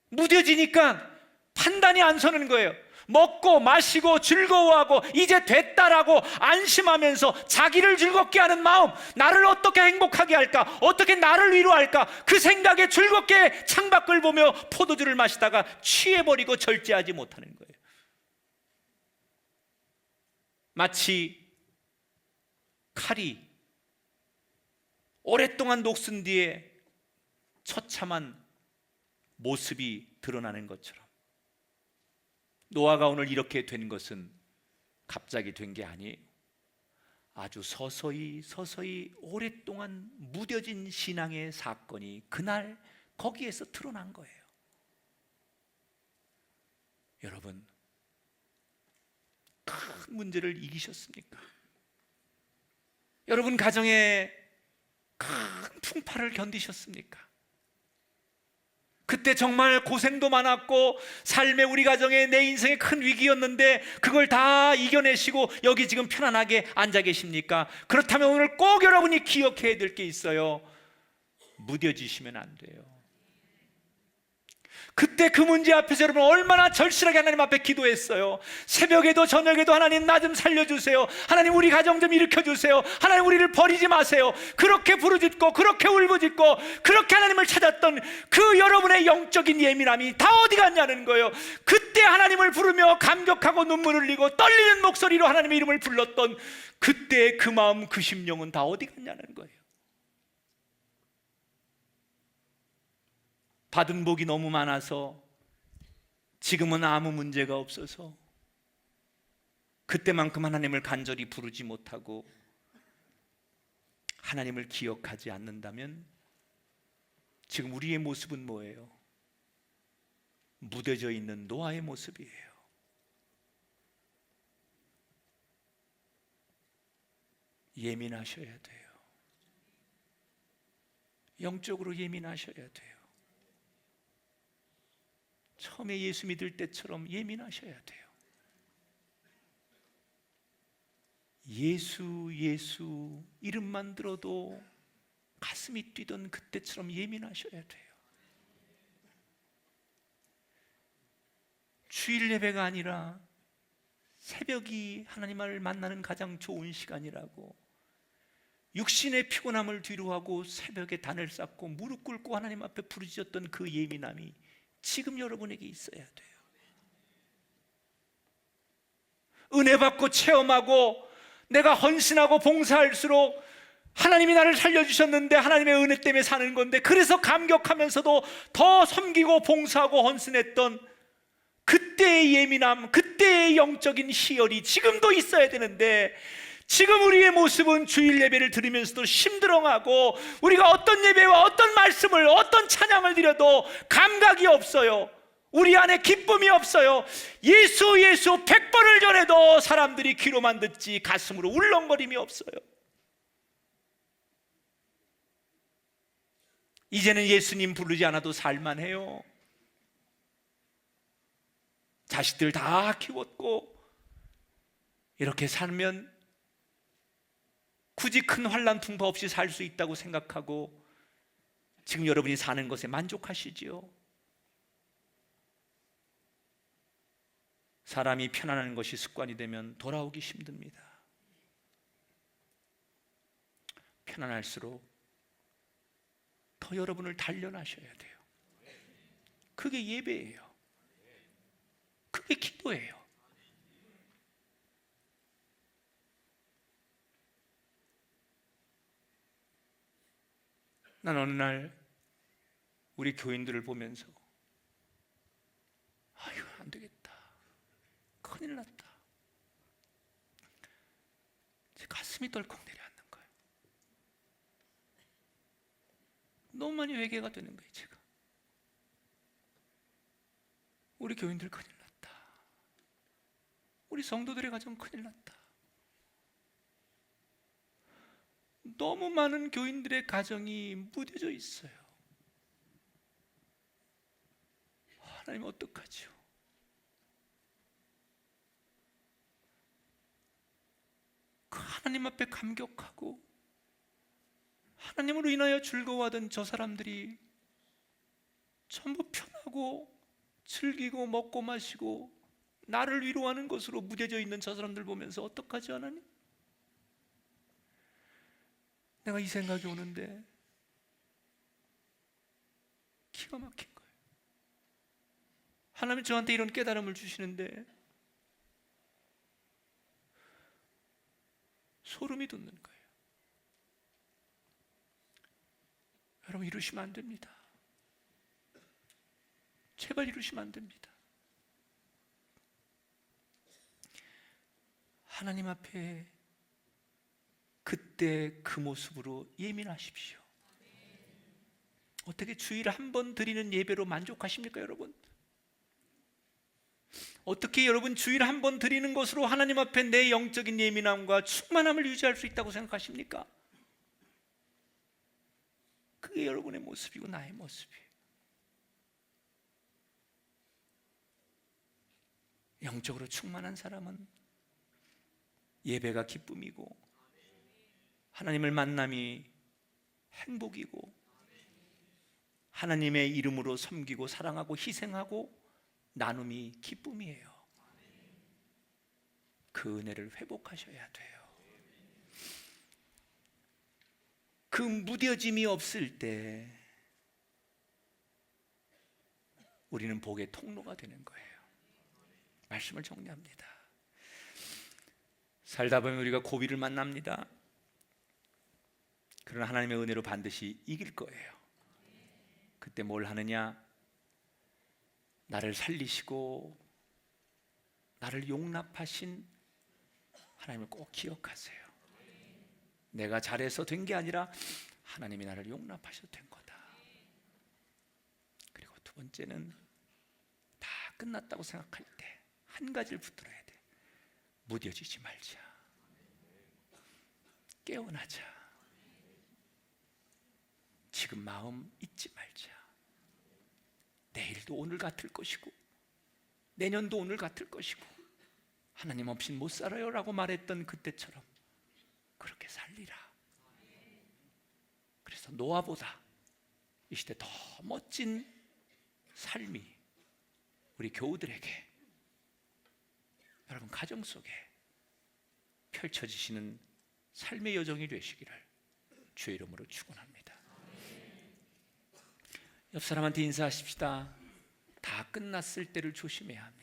무뎌지니까 판단이 안 서는 거예요. 먹고 마시고 즐거워하고 이제 됐다라고 안심하면서 자기를 즐겁게 하는 마음, 나를 어떻게 행복하게 할까, 어떻게 나를 위로할까, 그 생각에 즐겁게 창밖을 보며 포도주를 마시다가 취해버리고 절제하지 못하는 거예요. 마치 칼이 오랫동안 녹슨 뒤에 처참한 모습이 드러나는 것처럼 노아가 오늘 이렇게 된 것은 갑자기 된 게 아니에요. 아주 서서히 오랫동안 무뎌진 신앙의 사건이 그날 거기에서 드러난 거예요. 여러분, 큰 문제를 이기셨습니까? 여러분 가정에 큰 풍파를 견디셨습니까? 그때 정말 고생도 많았고 삶의 우리 가정에 내 인생의 큰 위기였는데 그걸 다 이겨내시고 여기 지금 편안하게 앉아 계십니까? 그렇다면 오늘 꼭 여러분이 기억해야 될 게 있어요. 무뎌지시면 안 돼요. 그때 그 문제 앞에서 여러분 얼마나 절실하게 하나님 앞에 기도했어요. 새벽에도 저녁에도 하나님 나 좀 살려주세요. 하나님 우리 가정 좀 일으켜주세요. 하나님 우리를 버리지 마세요. 그렇게 부르짖고 그렇게 울부짖고 그렇게 하나님을 찾았던 그 여러분의 영적인 예민함이 다 어디 갔냐는 거예요. 그때 하나님을 부르며 감격하고 눈물을 흘리고 떨리는 목소리로 하나님의 이름을 불렀던 그때 그 마음 그 심령은 다 어디 갔냐는 거예요. 받은 복이 너무 많아서 지금은 아무 문제가 없어서 그때만큼 하나님을 간절히 부르지 못하고 하나님을 기억하지 않는다면 지금 우리의 모습은 뭐예요? 무뎌져 있는 노아의 모습이에요. 예민하셔야 돼요. 영적으로 예민하셔야 돼요. 처음에 예수 믿을 때처럼 예민하셔야 돼요. 예수 이름만 들어도 가슴이 뛰던 그때처럼 예민하셔야 돼요. 주일 예배가 아니라 새벽이 하나님을 만나는 가장 좋은 시간이라고 육신의 피곤함을 뒤로하고 새벽에 단을 쌓고 무릎 꿇고 하나님 앞에 부르짖었던 그 예민함이 지금 여러분에게 있어야 돼요. 은혜 받고 체험하고 내가 헌신하고 봉사할수록 하나님이 나를 살려주셨는데 하나님의 은혜 때문에 사는 건데 그래서 감격하면서도 더 섬기고 봉사하고 헌신했던 그때의 예민함, 그때의 영적인 희열이 지금도 있어야 되는데 지금 우리의 모습은 주일 예배를 드리면서도 심드렁하고 우리가 어떤 예배와 어떤 말씀을 어떤 찬양을 드려도 감각이 없어요. 우리 안에 기쁨이 없어요. 예수 100번을 전해도 사람들이 귀로만 듣지 가슴으로 울렁거림이 없어요. 이제는 예수님 부르지 않아도 살만해요. 자식들 다 키웠고 이렇게 살면 굳이 큰 환난 풍파 없이 살 수 있다고 생각하고 지금 여러분이 사는 것에 만족하시지요? 사람이 편안한 것이 습관이 되면 돌아오기 힘듭니다. 편안할수록 더 여러분을 단련하셔야 돼요. 그게 예배예요. 그게 기도예요. 난 어느 날 우리 교인들을 보면서 아유 안 되겠다, 큰일 났다, 제 가슴이 덜컥 내려앉는 거예요. 너무 많이 회개가 되는 거예요. 제가 우리 교인들 큰일 났다, 우리 성도들의 가정 큰일 났다. 너무 많은 교인들의 가정이 무뎌져 있어요. 하나님 어떡하지요? 그 하나님 앞에 감격하고 하나님으로 인하여 즐거워하던 저 사람들이 전부 편하고 즐기고 먹고 마시고 나를 위로하는 것으로 무뎌져 있는 저 사람들 보면서 어떡하지 하나님? 내가 이 생각이 오는데 기가 막힌 거예요. 하나님 저한테 이런 깨달음을 주시는데 소름이 돋는 거예요. 여러분 이러시면 안 됩니다. 제발 이루시면 안 됩니다. 하나님 앞에 그때 그 모습으로 예민하십시오. 어떻게 주일에 한 번 드리는 예배로 만족하십니까, 여러분? 어떻게 여러분 주일에 한 번 드리는 것으로 하나님 앞에 내 영적인 예민함과 충만함을 유지할 수 있다고 생각하십니까? 그게 여러분의 모습이고 나의 모습이에요. 영적으로 충만한 사람은 예배가 기쁨이고 하나님을 만남이 행복이고 하나님의 이름으로 섬기고 사랑하고 희생하고 나눔이 기쁨이에요. 그 은혜를 회복하셔야 돼요. 그 무뎌짐이 없을 때 우리는 복의 통로가 되는 거예요. 말씀을 정리합니다. 살다 보면 우리가 고비를 만납니다. 그러나 하나님의 은혜로 반드시 이길 거예요. 그때 뭘 하느냐? 나를 살리시고 나를 용납하신 하나님을 꼭 기억하세요. 내가 잘해서 된 게 아니라 하나님이 나를 용납하셔서 된 거다. 그리고 두 번째는 다 끝났다고 생각할 때 한 가지를 붙들어야 돼. 무뎌지지 말자. 깨어나자. 지금 마음 잊지 말자. 내일도 오늘 같을 것이고 내년도 오늘 같을 것이고 하나님 없인 못 살아요 라고 말했던 그때처럼 그렇게 살리라. 그래서 노아보다 이 시대 더 멋진 삶이 우리 교우들에게, 여러분 가정 속에 펼쳐지시는 삶의 여정이 되시기를 주의 이름으로 축원합니다. 옆 사람한테 인사하십시다. 다 끝났을 때를 조심해야 합니다.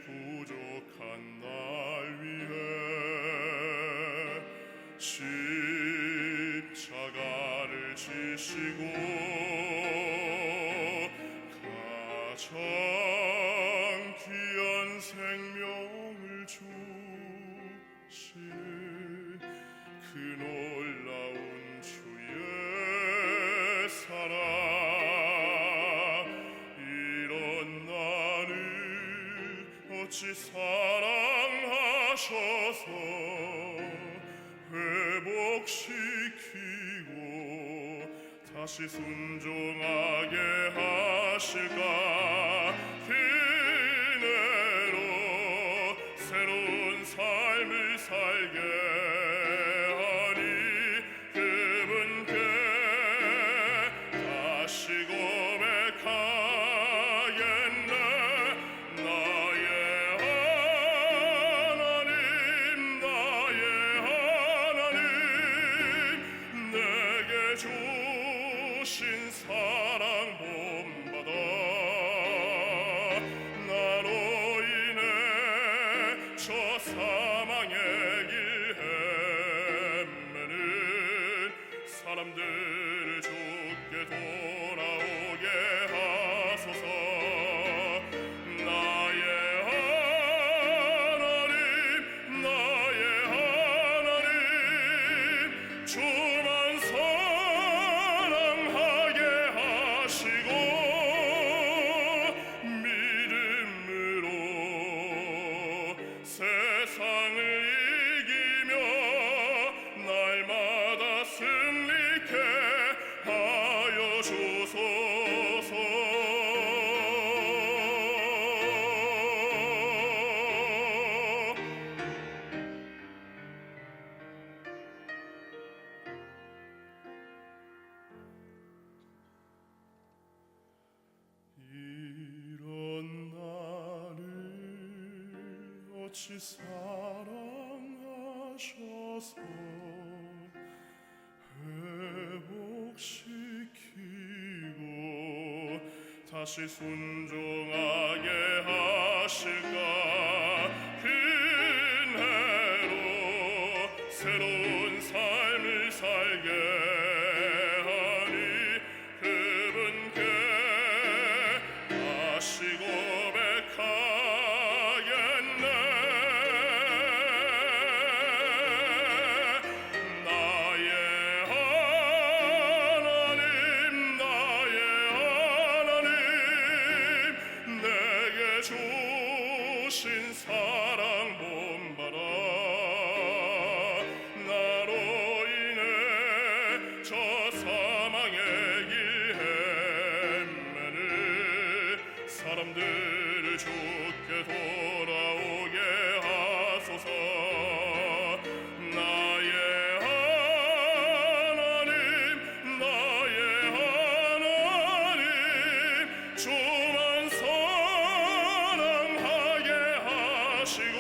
부족한 날 위해 십자가를 지시고 가장 귀한 생명을 주시는 그 놀라운 주의 사랑, 이런 나를 어찌 사랑하셔서 회복시키고 다시 순종하게 하실까. 그 은혜로 새로운 삶을 살게 하니 그분께 다시 고백하겠네. 나의 하나님 내게 주신 사랑 본받아 나로 인해 저 사망의 길 어찌 사랑하셔서 회복시키고 다시 순종하게 하실까. 그대로 새로운 삶을 살게 하니 그분께 다시 고백하겠네. 나의 하나님 내게 주신 사랑 본받아. 나로 인해 저 사망의 길 헤매는 사람들을 주께 돌아오게 하소서. 나의 하나님 주만 사랑하게 하시고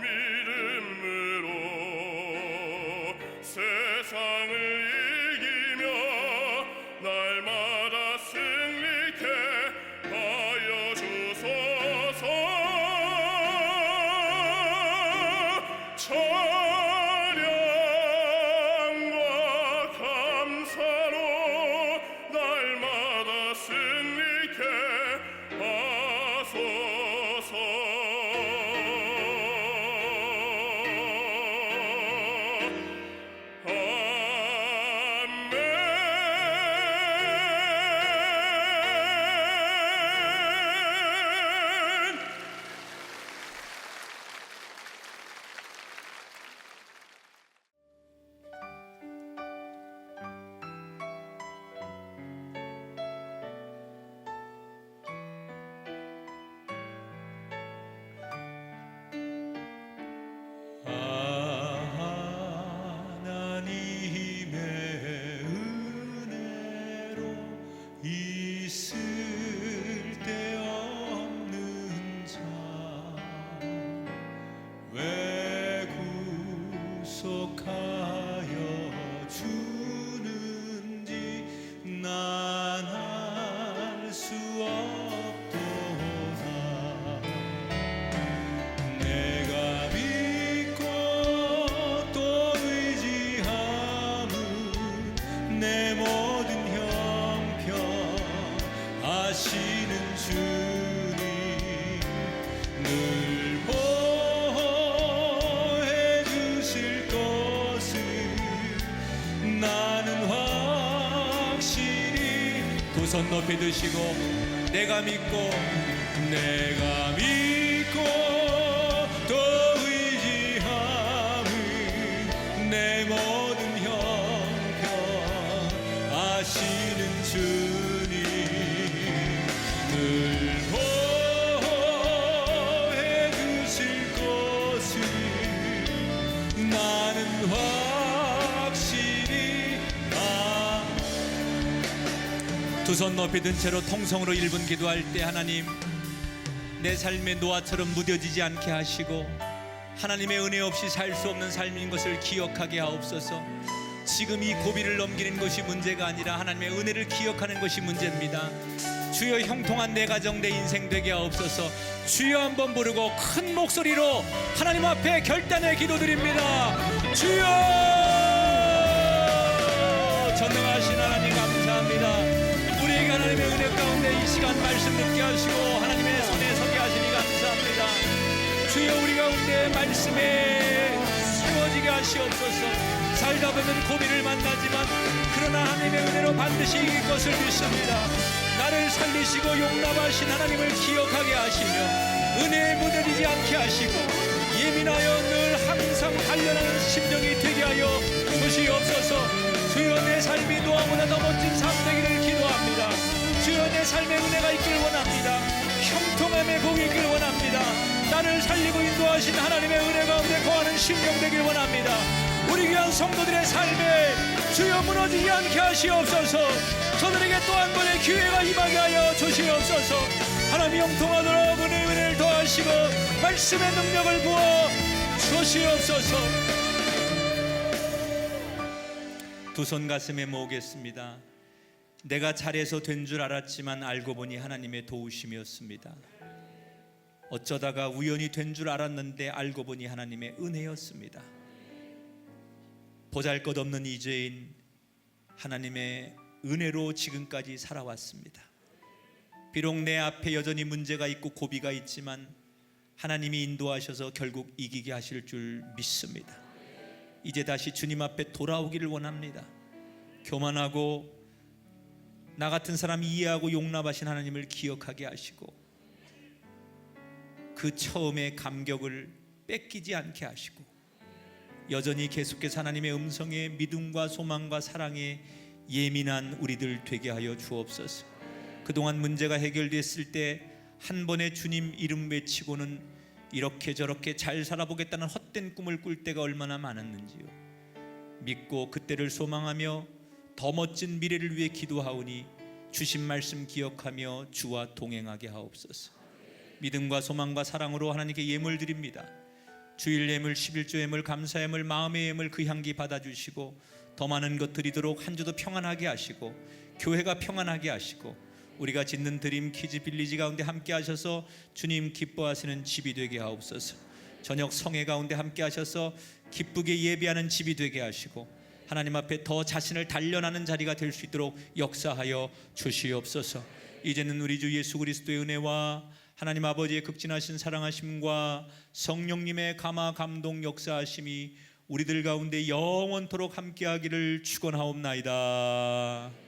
믿음으로 세상을 이기며 날마다 승리케 하여 주소서. 찬양과 감사로 날마다 승리케 하소서. 아멘. 하나님의 은혜로 있을 데 없는 자 왜 구속하여 주는지 난 알 수 없도다. 내가 믿고 또 의지함은 내 모든 형편 아시는 주님 늘 보호해 주실 것을 나는 확실히 두 손 높이 드시고 내가 믿고 또 의지함은 내 모든 형편 아시는 주님 늘 보호해 주실 것을 나는 확실히 두 손 높이 든 채로 통성으로 1분 기도할 때 하나님 내 삶의 노아처럼 무뎌지지 않게 하시고 하나님의 은혜 없이 살 수 없는 삶인 것을 기억하게 하옵소서. 지금 이 고비를 넘기는 것이 문제가 아니라 하나님의 은혜를 기억하는 것이 문제입니다. 주여 형통한 내 가정 내 인생 되게 하옵소서. 주여 한번 부르고 큰 목소리로 하나님 앞에 결단의 기도드립니다. 주여 전능하신 하나님 감사합니다. 우리에게 하나님의 은혜 가운데 이 시간 말씀 듣게 하시고 하나님의 손에 서게 하시니 감사합니다. 주여 우리 가운데 말씀에 세워지게 하시옵소서. 살다 보면 고비를 만나지만 그러나 하나님의 은혜로 반드시 이길 것을 믿습니다. 나를 살리시고 용납하신 하나님을 기억하게 하시며 은혜에 무뎌지지 않게 하시고 예민하여 늘 항상 단련하는 심령이 되게 하여 주시옵소서. 주여 내 삶이 노아보다 더 멋진 삶 되기를 기도합니다. 주여 내 삶에 은혜가 있기를 원합니다. 형통함의 복이 있기를 원합니다. 나를 살리고 인도하신 하나님의 은혜 가운데 거하는 심령 되길 원합니다. 우리 귀한 성도들의 삶에 주여 무너지지 않게 하시옵소서. 저들에게 또 한 번의 기회가 임하게 하여 주시옵소서. 하나님 형통하도록 은혜를 더하시옵소서. 하시고 말씀의 능력을 부어 주시옵소서. 두 손 가슴에 모으겠습니다. 내가 잘해서 된 줄 알았지만 알고 보니 하나님의 도우심이었습니다. 어쩌다가 우연히 된 줄 알았는데 알고 보니 하나님의 은혜였습니다. 보잘것없는 이 죄인 하나님의 은혜로 지금까지 살아왔습니다. 비록 내 앞에 여전히 문제가 있고 고비가 있지만 하나님이 인도하셔서 결국 이기게 하실 줄 믿습니다. 이제 다시 주님 앞에 돌아오기를 원합니다. 교만하고 나 같은 사람이 이해하고 용납하신 하나님을 기억하게 하시고 그 처음의 감격을 뺏기지 않게 하시고 여전히 계속해서 하나님의 음성에 믿음과 소망과 사랑에 예민한 우리들 되게 하여 주옵소서. 그동안 문제가 해결됐을 때 한 번에 주님 이름 외치고는 이렇게 저렇게 잘 살아보겠다는 헛된 꿈을 꿀 때가 얼마나 많았는지요. 믿고 그때를 소망하며 더 멋진 미래를 위해 기도하오니 주신 말씀 기억하며 주와 동행하게 하옵소서. 믿음과 소망과 사랑으로 하나님께 예물 드립니다. 주일 예물, 11조 예물, 감사 예물, 마음의 예물 그 향기 받아주시고 더 많은 것 드리도록 한 주도 평안하게 하시고 교회가 평안하게 하시고 우리가 짓는 드림 키즈 빌리지 가운데 함께 하셔서 주님 기뻐하시는 집이 되게 하옵소서. 저녁 성회 가운데 함께 하셔서 기쁘게 예배하는 집이 되게 하시고 하나님 앞에 더 자신을 단련하는 자리가 될 수 있도록 역사하여 주시옵소서. 이제는 우리 주 예수 그리스도의 은혜와 하나님 아버지의 극진하신 사랑하심과 성령님의 감화 감동 역사하심이 우리들 가운데 영원토록 함께하기를 축원하옵나이다.